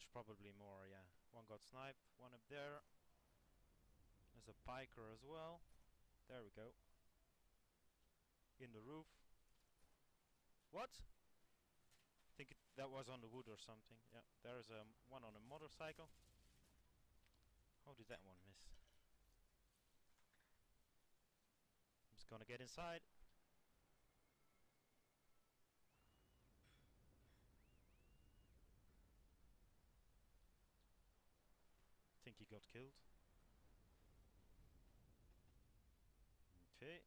there's probably more, yeah. One got sniped, one up there. There's a piker as well. There we go. In the roof. What? I think that was on the wood or something. Yeah, there's one on a motorcycle. How did that one miss? I'm just gonna get inside. I think he got killed. Okay.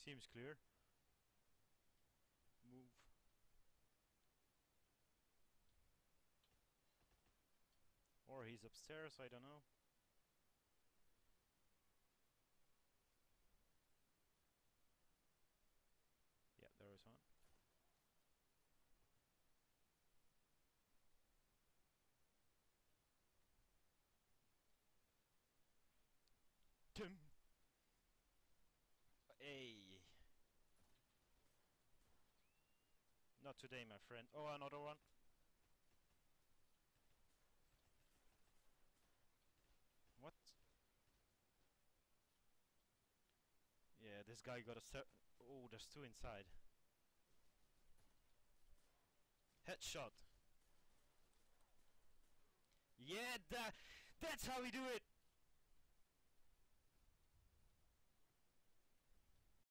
Seems clear. Move. Or he's upstairs, I don't know. Yeah, there is one. Tim. Hey. Not today, my friend. Oh, another one. What? Yeah, this guy got a oh, there's two inside. Headshot. Yeah, that's how we do it.